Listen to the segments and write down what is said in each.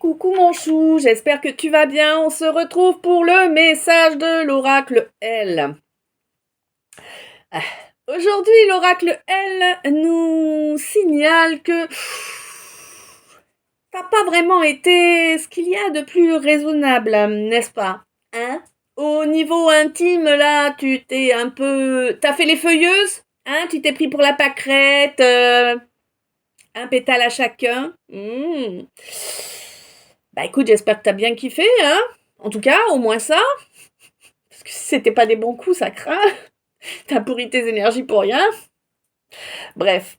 coucou mon chou, j'espère que tu vas bien. On se retrouve pour le message de l'oracle L. Aujourd'hui, l'oracle L nous signale que t'as pas vraiment été ce qu'il y a de plus raisonnable, n'est-ce pas? Hein? Au niveau intime, là, t'as fait les feuilleuses? Hein? Tu t'es pris pour la pâquerette, un pétale à chacun. Bah écoute, j'espère que t'as bien kiffé, hein. En tout cas, au moins ça. Parce que si c'était pas des bons coups, ça craint. T'as pourri tes énergies pour rien. Bref,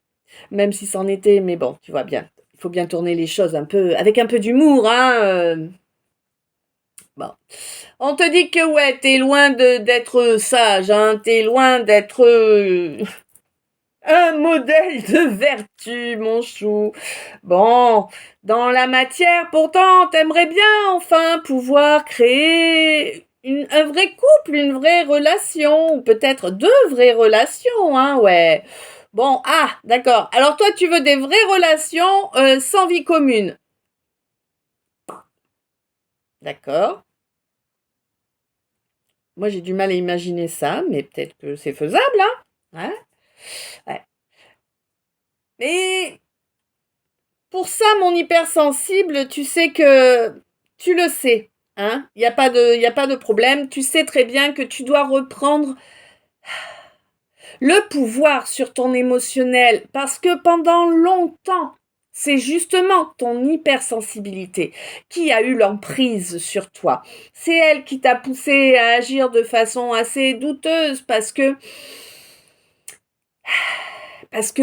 même si c'en était, mais bon, tu vois bien. Il faut bien tourner les choses avec un peu d'humour, hein. Bon. On te dit que ouais, t'es loin d'être sage, hein. T'es loin d'être un modèle de vertu, mon chou. Bon, dans la matière, pourtant, t'aimerais bien enfin pouvoir créer un vrai couple, une vraie relation, ou peut-être deux vraies relations, hein, ouais. Bon, d'accord. Alors toi, tu veux des vraies relations sans vie commune. D'accord. Moi, j'ai du mal à imaginer ça, mais peut-être que c'est faisable, hein. Ouais. Mais pour ça, mon hypersensible, tu sais que tu le sais, hein. Il y a pas de problème. Tu sais très bien que tu dois reprendre le pouvoir sur ton émotionnel parce que pendant longtemps, c'est justement ton hypersensibilité qui a eu l'emprise sur toi. C'est elle qui t'a poussé à agir de façon assez douteuse parce que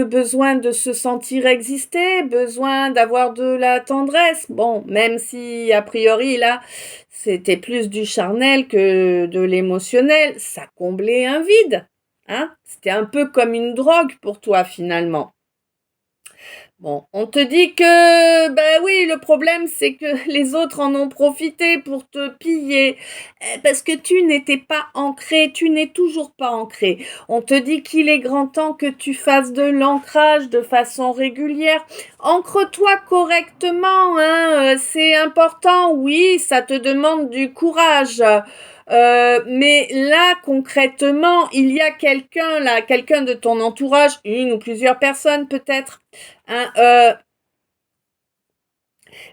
besoin de se sentir exister, besoin d'avoir de la tendresse. Bon, même si a priori là, c'était plus du charnel que de l'émotionnel, ça comblait un vide, hein? C'était un peu comme une drogue pour toi finalement. Bon, on te dit que, ben oui, le problème, c'est que les autres en ont profité pour te piller, parce que tu n'étais pas ancré, tu n'es toujours pas ancré. On te dit qu'il est grand temps que tu fasses de l'ancrage de façon régulière. Ancre-toi correctement, hein, c'est important, oui, ça te demande du courage. Mais là, concrètement, il y a quelqu'un de ton entourage, une ou plusieurs personnes peut-être, hein,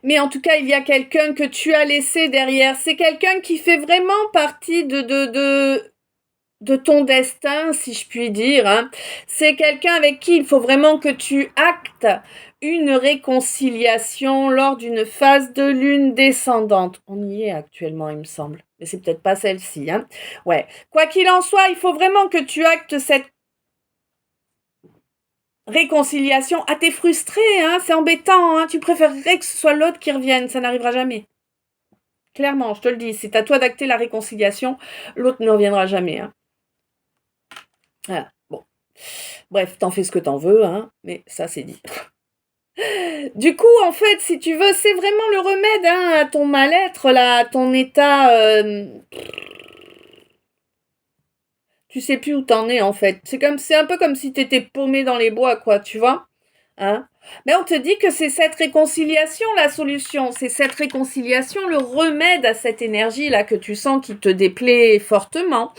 mais en tout cas, il y a quelqu'un que tu as laissé derrière. C'est quelqu'un qui fait vraiment partie de ton destin, si je puis dire, hein. C'est quelqu'un avec qui il faut vraiment que tu actes une réconciliation lors d'une phase de lune descendante. On y est actuellement, il me semble. Mais c'est peut-être pas celle-ci, hein. Ouais. Quoi qu'il en soit, il faut vraiment que tu actes cette réconciliation. Ah, t'es frustré, hein, c'est embêtant, hein. Tu préférerais que ce soit l'autre qui revienne, ça n'arrivera jamais. Clairement, je te le dis, c'est à toi d'acter la réconciliation, l'autre ne reviendra jamais, hein. Voilà, bon. Bref, t'en fais ce que t'en veux, hein, mais ça c'est dit. Du coup, en fait, si tu veux, c'est vraiment le remède, hein, à ton mal-être, là, à ton état... tu sais plus où t'en es, en fait. C'est un peu comme si t'étais paumé dans les bois, quoi, tu vois, hein. Mais on te dit que c'est cette réconciliation la solution, c'est cette réconciliation le remède à cette énergie-là que tu sens qui te déplaît fortement.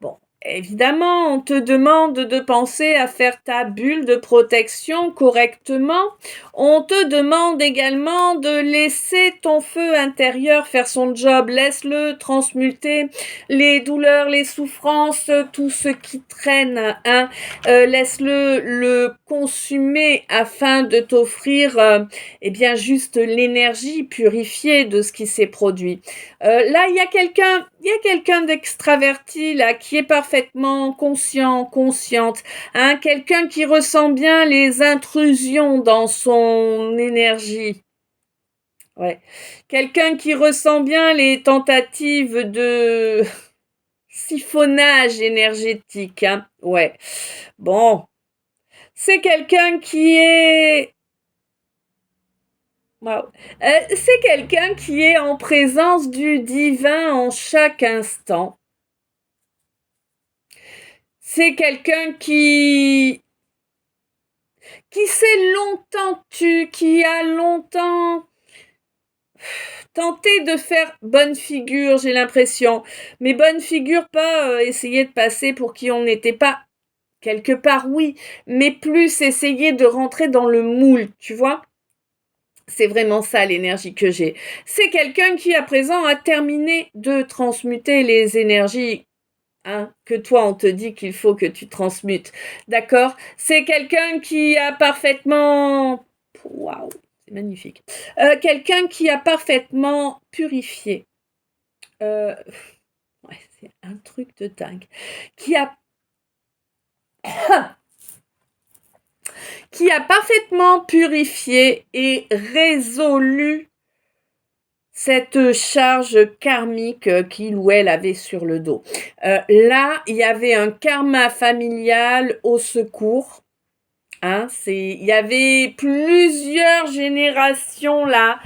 Bon, évidemment, on te demande de penser à faire ta bulle de protection correctement. On te demande également de laisser ton feu intérieur faire son job. Laisse-le transmuter les douleurs, les souffrances, tout ce qui traîne, hein. Laisse-le le consumer afin de t'offrir, eh bien, juste l'énergie purifiée de ce qui s'est produit. Là, il y a quelqu'un d'extraverti là qui est parfaitement consciente, hein, quelqu'un qui ressent bien les intrusions dans son énergie. Ouais, quelqu'un qui ressent bien les tentatives de siphonnage énergétique, hein. Ouais. Bon, c'est quelqu'un qui est Waouh. C'est quelqu'un qui est en présence du divin en chaque instant. C'est quelqu'un qui s'est longtemps qui a longtemps tenter de faire bonne figure, j'ai l'impression. Mais bonne figure, pas essayer de passer pour qui on n'était pas. Quelque part, oui, mais plus essayer de rentrer dans le moule, tu vois. C'est vraiment ça l'énergie que j'ai. C'est quelqu'un qui, à présent, a terminé de transmuter les énergies que toi, on te dit qu'il faut que tu transmutes. D'accord? C'est quelqu'un qui a parfaitement... Waouh, c'est magnifique. Quelqu'un qui a parfaitement purifié. Ouais, c'est un truc de dingue. Qui a parfaitement purifié et résolu cette charge karmique qu'il ou elle avait sur le dos. Là, il y avait un karma familial au secours. Il y avait plusieurs générations là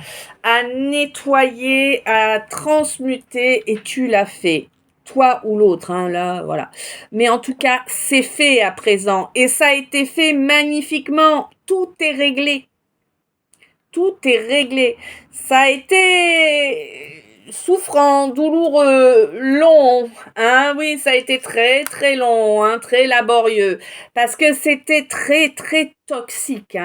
à nettoyer, à transmuter, et tu l'as fait. Toi ou l'autre, là, voilà. Mais en tout cas, c'est fait à présent. Et ça a été fait magnifiquement. Tout est réglé. Tout est réglé. Ça a été souffrant, douloureux, long. Oui, ça a été très, très long, très laborieux. Parce que c'était très, très toxique.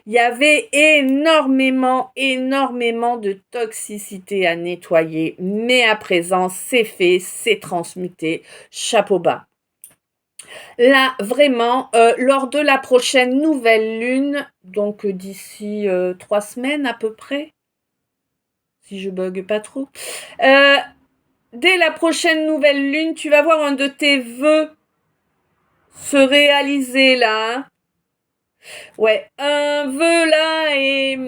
Il y avait énormément, énormément de toxicité à nettoyer. Mais à présent, c'est fait, c'est transmuté. Chapeau bas. Là, vraiment, lors de la prochaine nouvelle lune, donc d'ici 3 semaines à peu près, si je bug pas trop, dès la prochaine nouvelle lune, tu vas voir un de tes vœux se réaliser là. Ouais, un vœu là et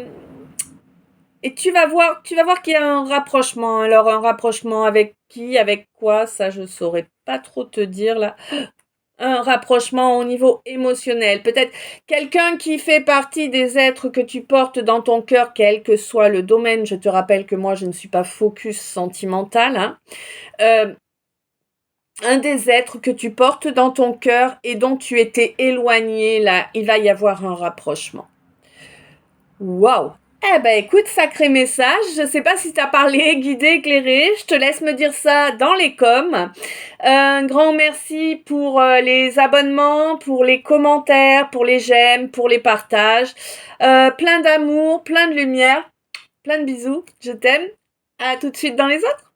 tu vas voir qu'il y a un rapprochement. Alors un rapprochement avec qui, avec quoi, ça je saurais pas trop te dire là. Un rapprochement au niveau émotionnel. Peut-être quelqu'un qui fait partie des êtres que tu portes dans ton cœur, quel que soit le domaine. Je te rappelle que moi, je ne suis pas focus sentimental. Un des êtres que tu portes dans ton cœur et dont tu étais éloigné, là, il va y avoir un rapprochement. Waouh! Eh ben écoute, sacré message. Je sais pas si t'as parlé, guidé, éclairé. Je te laisse me dire ça dans les coms. Un grand merci pour les abonnements, pour les commentaires, pour les j'aime, pour les partages. Plein d'amour, plein de lumière, plein de bisous. Je t'aime. À tout de suite dans les autres.